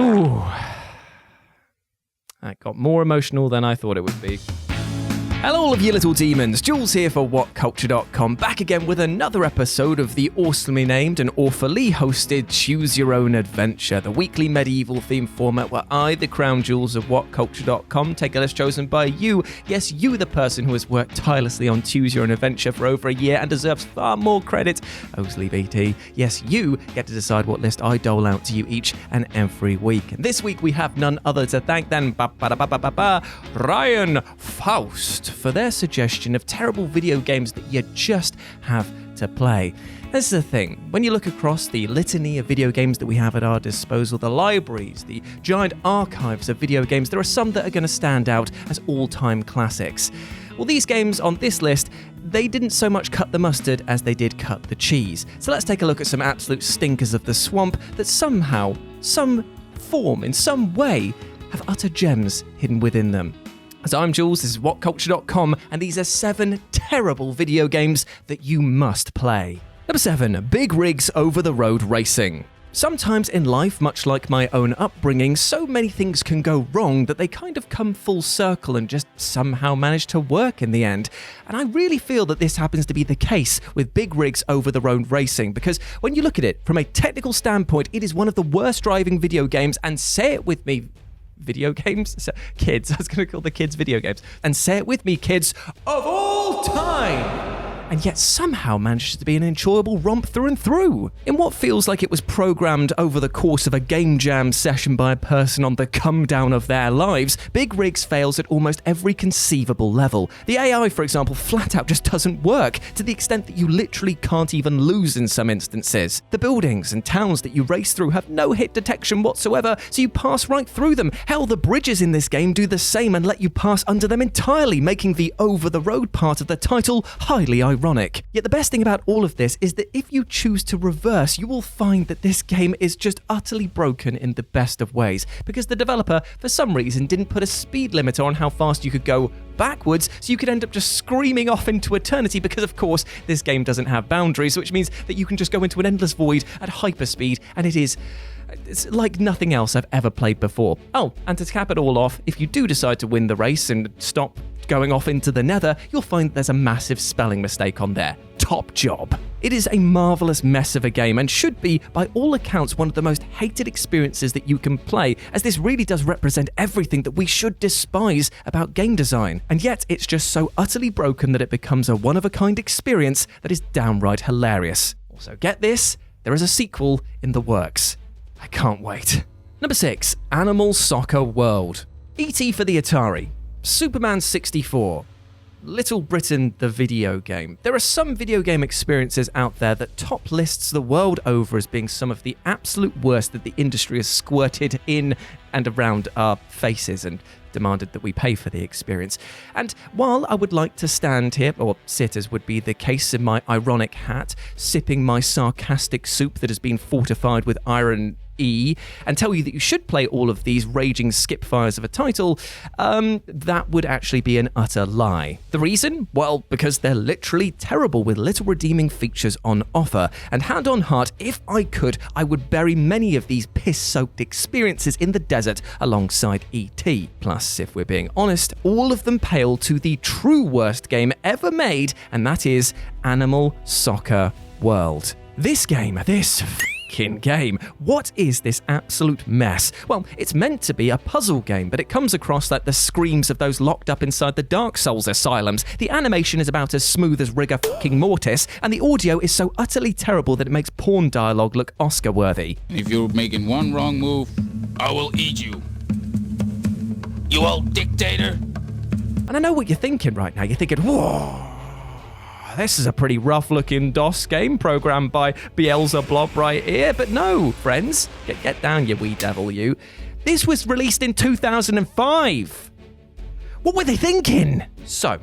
Ooh. That got more emotional than I thought it would be. Hello all of you little demons, Jules here for WhatCulture.com, back again with another episode of the awesomely named and awfully hosted Choose Your Own Adventure, the weekly medieval themed format where I, the crown jewels of WhatCulture.com, take a list chosen by you, yes you the person who has worked tirelessly on Choose Your Own Adventure for over a year and deserves far more credit, Osley BT, yes you get to decide what list I dole out to you each and every week. And this week we have none other to thank than Ryan Faust for their suggestion of terrible video games that you just have to play. This is the thing, when you look across the litany of video games that we have at our disposal, the libraries, the giant archives of video games, there are some that are going to stand out as all-time classics. Well, these games on this list, they didn't so much cut the mustard as they did cut the cheese. So let's take a look at some absolute stinkers of the swamp that somehow, some form, in some way, have utter gems hidden within them. So I'm Jules, this is WhatCulture.com, and these are 7 terrible video games that you must play. Number 7, Big Rigs Over-the-Road Racing. Sometimes in life, much like my own upbringing, so many things can go wrong that they kind of come full circle and just somehow manage to work in the end. And I really feel that this happens to be the case with Big Rigs Over-the-Road Racing, because when you look at it from a technical standpoint, it is one of the worst driving video games, and say it with me, video games? Kids. I was going to call the kids video games. And say it with me, kids, of all time! And yet somehow manages to be an enjoyable romp through and through. In what feels like it was programmed over the course of a game jam session by a person on the come down of their lives, Big Rigs fails at almost every conceivable level. The AI, for example, flat out just doesn't work, to the extent that you literally can't even lose in some instances. The buildings and towns that you race through have no hit detection whatsoever, so you pass right through them. Hell, the bridges in this game do the same and let you pass under them entirely, making the over-the-road part of the title highly ironic. Yet the best thing about all of this is that if you choose to reverse, you will find that this game is just utterly broken in the best of ways, because the developer, for some reason, didn't put a speed limiter on how fast you could go backwards, so you could end up just screaming off into eternity, because of course this game doesn't have boundaries, which means that you can just go into an endless void at hyperspeed, and it's like nothing else I've ever played before. Oh, and to cap it all off, if you do decide to win the race and stop going off into the nether, you'll find there's a massive spelling mistake on there. Top job. It is a marvellous mess of a game and should be, by all accounts, one of the most hated experiences that you can play, as this really does represent everything that we should despise about game design. And yet, it's just so utterly broken that it becomes a one-of-a-kind experience that is downright hilarious. Also, get this, there is a sequel in the works. I can't wait. Number 6, Animal Soccer World. E.T. for the Atari. Superman 64. Little Britain, the video game. There are some video game experiences out there that top lists the world over as being some of the absolute worst that the industry has squirted in and around our faces and demanded that we pay for the experience. And while I would like to stand here, or sit as would be the case in my ironic hat, sipping my sarcastic soup that has been fortified with iron E, and tell you that you should play all of these raging skip-fires of a title, that would actually be an utter lie. The reason? Well, because they're literally terrible with little redeeming features on offer. And hand on heart, if I could, I would bury many of these piss-soaked experiences in the desert alongside E.T. Plus, if we're being honest, all of them pale to the true worst game ever made, and that is Animal Soccer World. This game, game. What is this absolute mess? Well, it's meant to be a puzzle game, but it comes across like the screams of those locked up inside the Dark Souls asylums. The animation is about as smooth as rigor fucking mortis, and the audio is so utterly terrible that it makes porn dialogue look Oscar-worthy. If you're making one wrong move, I will eat you. You old dictator. And I know what you're thinking right now. You're thinking, whoa, this is a pretty rough-looking DOS game programmed by Beelzebub right here. But no, friends, get down, you wee devil, you. This was released in 2005. What were they thinking? So,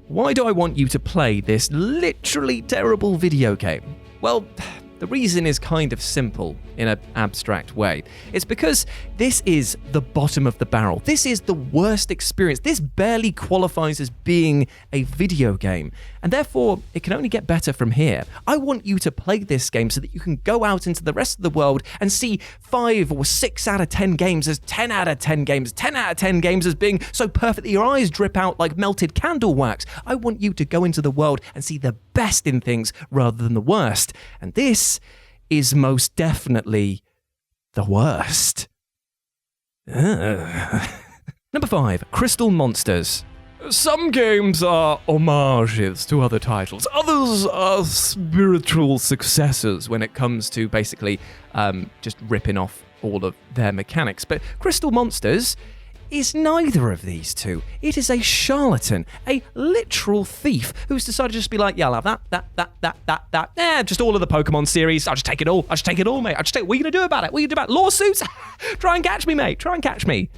why do I want you to play this literally terrible video game? Well, The reason is kind of simple in an abstract way. It's because this is the bottom of the barrel. This is the worst experience. This barely qualifies as being a video game, and therefore it can only get better from here. I want you to play this game so that you can go out into the rest of the world and see 5 or 6 out of 10 games as 10 out of 10 games, 10 out of 10 games as being so perfect that your eyes drip out like melted candle wax. I want you to go into the world and see the best in things rather than the worst. And this is most definitely the worst. Number 5, Crystal Monsters. Some games are homages to other titles. Others are spiritual successors when it comes to basically just ripping off all of their mechanics. But Crystal Monsters is neither of these two. It is a charlatan, a literal thief who's decided to just be like, yeah, I'll have that. Just all of the Pokemon series. I'll just take it all, mate. What are you going to do about it? What are you going to do about it? Lawsuits? Try and catch me, mate. Try and catch me.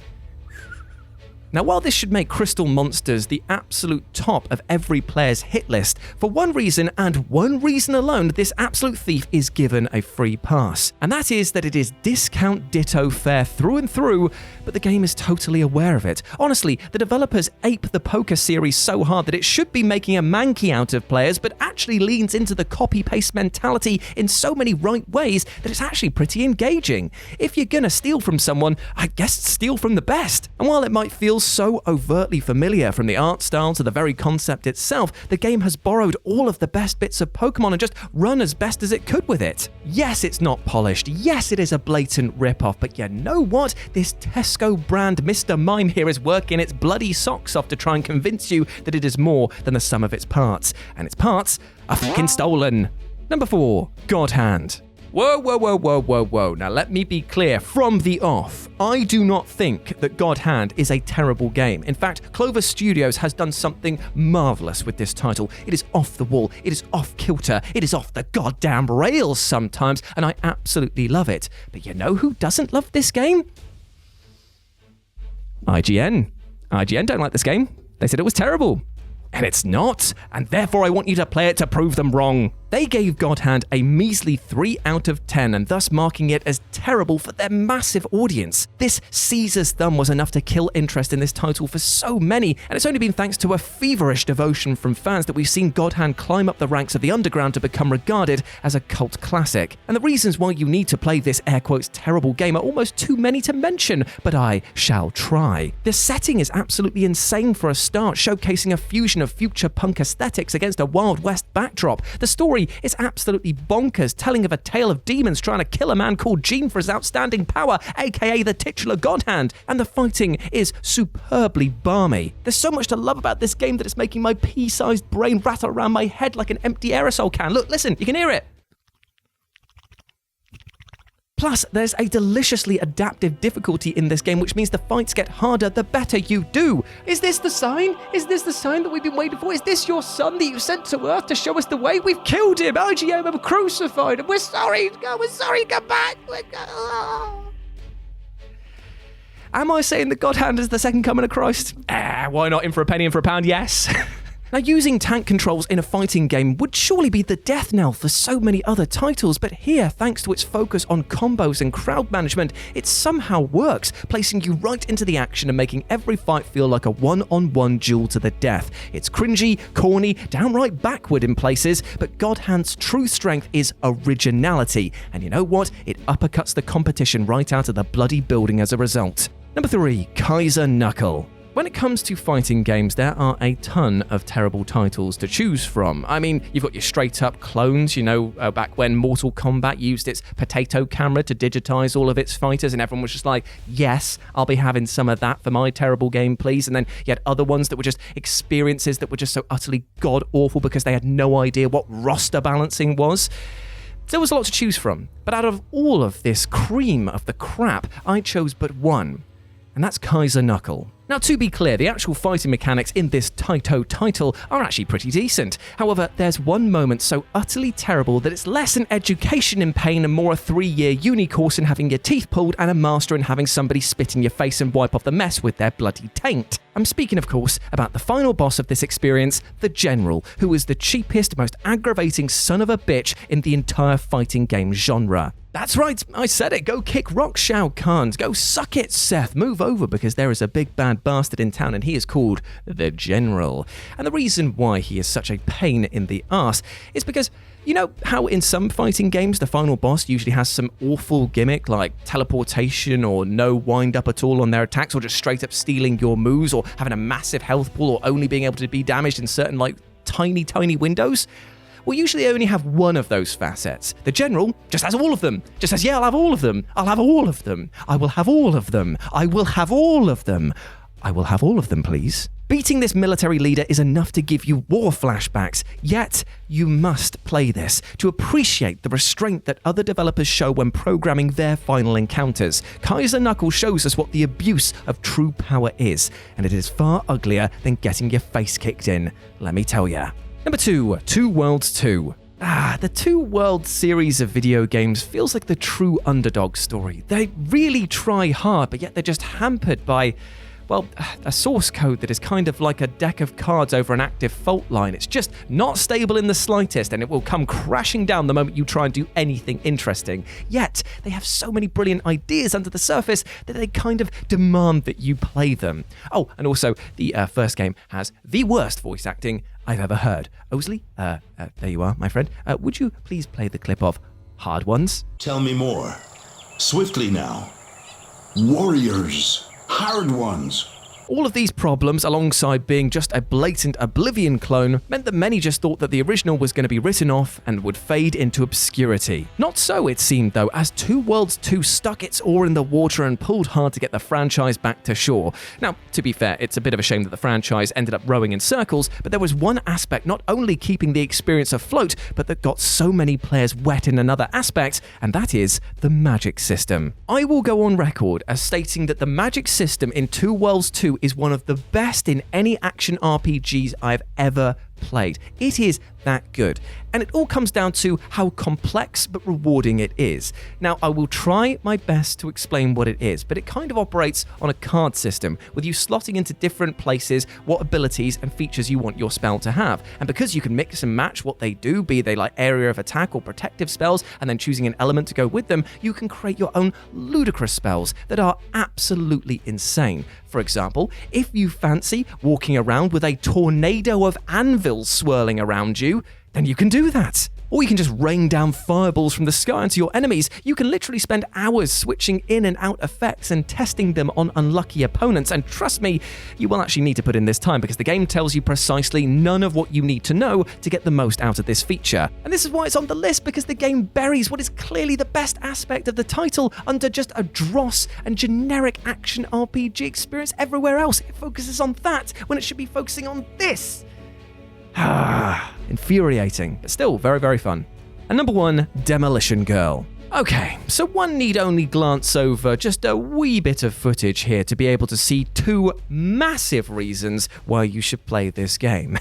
Now, while this should make Crystal Monsters the absolute top of every player's hit list, for one reason and one reason alone, this absolute thief is given a free pass. And that is that it is discount ditto fare through and through, but the game is totally aware of it. Honestly, the developers ape the poker series so hard that it should be making a manky out of players, but actually leans into the copy-paste mentality in so many right ways that it's actually pretty engaging. If you're gonna steal from someone, I guess steal from the best. And while it might feel so overtly familiar, from the art style to the very concept itself, the game has borrowed all of the best bits of Pokemon and just run as best as it could with it. Yes, it's not polished. Yes, it is a blatant rip-off, but you know what? This Tesco brand Mr. Mime here is working its bloody socks off to try and convince you that it is more than the sum of its parts. And its parts are fucking stolen. Number 4, God Hand. Whoa. Now let me be clear from the off. I do not think that God Hand is a terrible game. In fact, Clover Studios has done something marvelous with this title. It is off the wall, it is off kilter, it is off the goddamn rails sometimes, and I absolutely love it. But you know who doesn't love this game? IGN. IGN don't like this game. They said it was terrible. And it's not, and therefore I want you to play it to prove them wrong. They gave God Hand a measly 3 out of 10, and thus marking it as terrible for their massive audience. This Caesar's thumb was enough to kill interest in this title for so many, and it's only been thanks to a feverish devotion from fans that we've seen God Hand climb up the ranks of the underground to become regarded as a cult classic. And the reasons why you need to play this air quotes terrible game are almost too many to mention, but I shall try. The setting is absolutely insane for a start, showcasing a fusion of future punk aesthetics against a Wild West backdrop. The story is absolutely bonkers, telling of a tale of demons trying to kill a man called Gene for his outstanding power, aka the titular God Hand, and the fighting is superbly balmy. There's so much to love about this game that it's making my pea-sized brain rattle around my head like an empty aerosol can. Look, listen, you can hear it. Plus, there's a deliciously adaptive difficulty in this game, which means the fights get harder the better you do. Is this the sign? Is this the sign that we've been waiting for? Is this your son that you sent to Earth to show us the way? We've killed him! IGM have crucified him! We're sorry! We're sorry! Come back! Am I saying that God Hand is the second coming of Christ? Why not? In for a penny, in for a pound, yes. Now, using tank controls in a fighting game would surely be the death knell for so many other titles, but here, thanks to its focus on combos and crowd management, it somehow works, placing you right into the action and making every fight feel like a one-on-one duel to the death. It's cringy, corny, downright backward in places, but God Hand's true strength is originality, and you know what? It uppercuts the competition right out of the bloody building as a result. Number 3, KAISER KNUCKLE. When it comes to fighting games, there are a ton of terrible titles to choose from. I mean, you've got your straight-up clones, back when Mortal Kombat used its potato camera to digitize all of its fighters, and everyone was just like, yes, I'll be having some of that for my terrible game, please. And then you had other ones that were just experiences that were just so utterly god-awful because they had no idea what roster balancing was. There was a lot to choose from, but out of all of this cream of the crap, I chose but one, and that's KAISER KNUCKLE. Now, to be clear, the actual fighting mechanics in this title are actually pretty decent. However, there's one moment so utterly terrible that it's less an education in pain and more a 3-year uni course in having your teeth pulled and a master in having somebody spit in your face and wipe off the mess with their bloody taint. I'm speaking, of course, about the final boss of this experience, the General, who is the cheapest, most aggravating son of a bitch in the entire fighting game genre. That's right, I said it. Go kick rock, Shao Kahn. Go suck it, Seth. Move over because there is a big bad bastard in town and he is called the General. And the reason why he is such a pain in the arse is because you know how in some fighting games the final boss usually has some awful gimmick like teleportation or no wind up at all on their attacks or just straight up stealing your moves or having a massive health pool or only being able to be damaged in certain like tiny windows? Well, usually I only have one of those facets. The General just has all of them. Just says, yeah, I'll have all of them. I'll have all of them. I will have all of them. I will have all of them. I will have all of them, please. Beating this military leader is enough to give you war flashbacks, yet you must play this to appreciate the restraint that other developers show when programming their final encounters. KAISER KNUCKLE shows us what the abuse of true power is, and it is far uglier than getting your face kicked in, let me tell ya. Number 2, Two Worlds 2. The Two Worlds series of video games feels like the true underdog story. They really try hard, but yet they're just hampered by, well, a source code that is kind of like a deck of cards over an active fault line. It's just not stable in the slightest, and it will come crashing down the moment you try and do anything interesting. Yet, they have so many brilliant ideas under the surface that they kind of demand that you play them. Oh, and also, the first game has the worst voice acting I've ever heard. Osley, there you are, my friend. Would you please play the clip of Hard Ones? Tell me more. Swiftly now. Warriors. Hard Ones. All of these problems, alongside being just a blatant Oblivion clone, meant that many just thought that the original was going to be written off and would fade into obscurity. Not so, it seemed, though, as Two Worlds 2 stuck its oar in the water and pulled hard to get the franchise back to shore. Now, to be fair, it's a bit of a shame that the franchise ended up rowing in circles, but there was one aspect not only keeping the experience afloat, but that got so many players wet in another aspect, and that is the magic system. I will go on record as stating that the magic system in Two Worlds 2 is one of the best in any action RPGs I've ever played. It is that good. And it all comes down to how complex but rewarding it is. Now, I will try my best to explain what it is, but it kind of operates on a card system, with you slotting into different places what abilities and features you want your spell to have. And because you can mix and match what they do, be they like area of attack or protective spells, and then choosing an element to go with them, you can create your own ludicrous spells that are absolutely insane. For example, if you fancy walking around with a tornado of anvils swirling around you, then you can do that. Or you can just rain down fireballs from the sky onto your enemies. You can literally spend hours switching in and out effects and testing them on unlucky opponents. And trust me, you will actually need to put in this time because the game tells you precisely none of what you need to know to get the most out of this feature. And this is why it's on the list, because the game buries what is clearly the best aspect of the title under just a dross and generic action RPG experience everywhere else. It focuses on that when it should be focusing on this. Infuriating, but still very, very fun. And number 1, Demolition Girl. Okay, so one need only glance over just a wee bit of footage here to be able to see 2 massive reasons why you should play this game.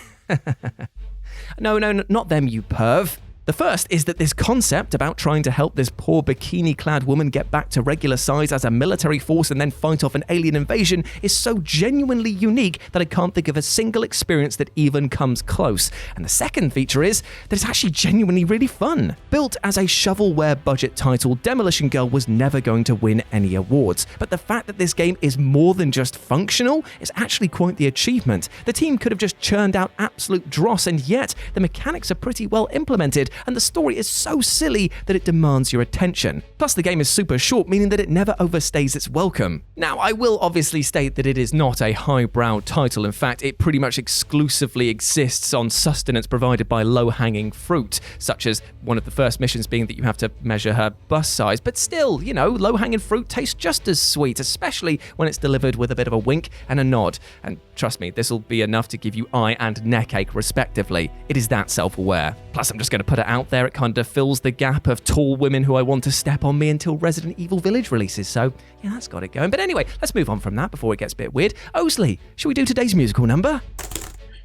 No, not them, you perv. The first is that this concept about trying to help this poor bikini-clad woman get back to regular size as a military force and then fight off an alien invasion is so genuinely unique that I can't think of a single experience that even comes close. And the second feature is that it's actually genuinely really fun. Built as a shovelware budget title, Demolition Girl was never going to win any awards. But the fact that this game is more than just functional is actually quite the achievement. The team could have just churned out absolute dross, and yet the mechanics are pretty well implemented, and the story is so silly that it demands your attention. Plus, the game is super short, meaning that it never overstays its welcome. Now, I will obviously state that it is not a highbrow title. In fact, it pretty much exclusively exists on sustenance provided by low-hanging fruit, such as one of the first missions being that you have to measure her bust size. But still, you know, low-hanging fruit tastes just as sweet, especially when it's delivered with a bit of a wink and a nod. And trust me, this will be enough to give you eye and neck ache respectively. It is that self-aware. Plus, I'm just going to put it out there, it kind of fills the gap of tall women who I want to step on me until Resident Evil Village releases, so yeah, that's got it going. But anyway, let's move on from that before it gets a bit weird. Osley, shall we do today's musical number?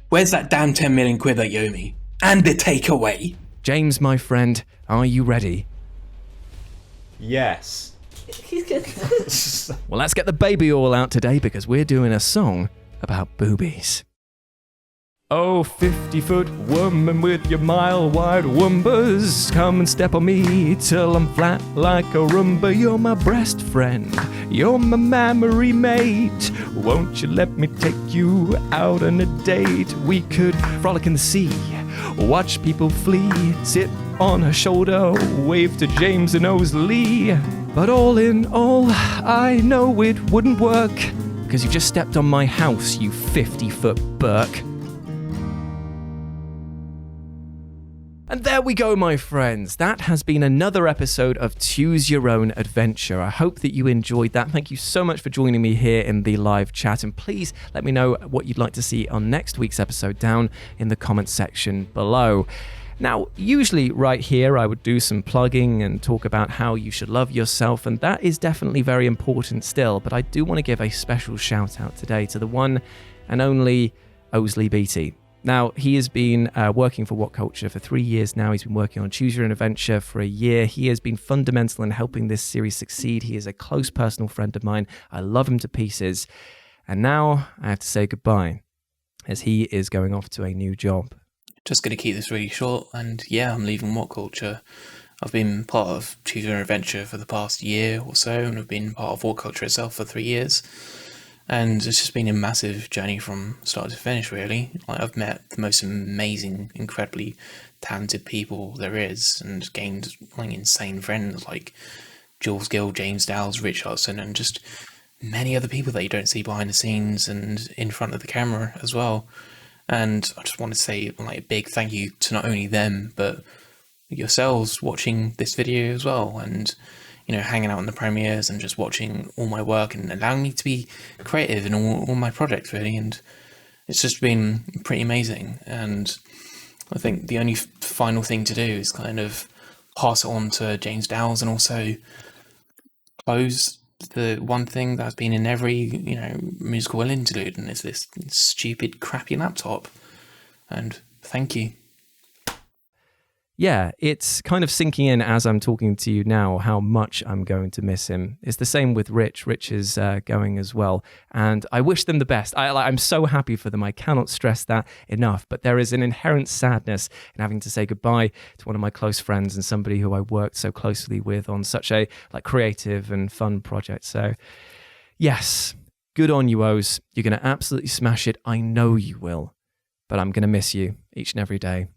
Where's that damn 10 million quid that you owe me? And the takeaway? James, my friend, are you ready? Yes. Well, let's get the baby oil out today because we're doing a song about boobies. Oh, 50-foot woman with your mile-wide wombas, come and step on me till I'm flat like a Roomba. You're my breast friend, you're my memory mate. Won't you let me take you out on a date? We could frolic in the sea, watch people flee, sit on her shoulder, wave to James and Owsley. But all in all, I know it wouldn't work, because you just stepped on my house, you 50-foot Burke. And there we go, my friends. That has been another episode of Choose Your Own Adventure. I hope that you enjoyed that. Thank you so much for joining me here in the live chat. And please let me know what you'd like to see on next week's episode down in the comments section below. Now, usually right here, I would do some plugging and talk about how you should love yourself, and that is definitely very important still, but I do want to give a special shout out today to the one and only Owsley Beatty. Now, he has been working for WhatCulture for 3 years now. He's been working on Choose Your Own Adventure for a year. He has been fundamental in helping this series succeed. He is a close personal friend of mine. I love him to pieces. And now I have to say goodbye, as he is going off to a new job. Just going to keep this really short, and yeah, I'm leaving WhatCulture. I've been part of Choose Your Own Adventure for the past year or so, and I've been part of WhatCulture itself for 3 years. And it's just been a massive journey from start to finish, really. Like, I've met the most amazing, incredibly talented people there is, and gained like insane friends like Jules Gill, James Dowles, Rich Hudson, and just many other people that you don't see behind the scenes and in front of the camera as well. And I just want to say like a big thank you to not only them, but yourselves watching this video as well, and hanging out in the premieres and just watching all my work and allowing me to be creative in all my projects, really. And it's just been pretty amazing. And I think the only final thing to do is kind of pass it on to James Dowles, and also close the one thing that's been in every, musical interlude, and it's this stupid, crappy laptop. And thank you. Yeah, it's kind of sinking in as I'm talking to you now how much I'm going to miss him. It's the same with Rich. Rich is going as well, and I wish them the best. I'm so happy for them. I cannot stress that enough, but there is an inherent sadness in having to say goodbye to one of my close friends and somebody who I worked so closely with on such a creative and fun project. So yes, good on you, Oz. You're going to absolutely smash it. I know you will, but I'm going to miss you each and every day.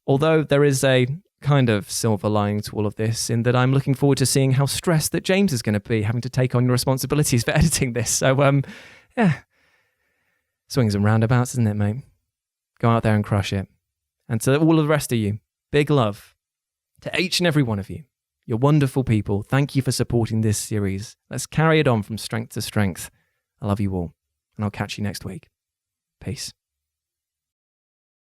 Although there is a kind of silver lining to all of this, in that I'm looking forward to seeing how stressed that James is going to be having to take on the responsibilities for editing this. So, yeah, swings and roundabouts, isn't it, mate? Go out there and crush it. And to all of the rest of you, big love to each and every one of you. You're wonderful people. Thank you for supporting this series. Let's carry it on from strength to strength. I love you all, and I'll catch you next week. Peace.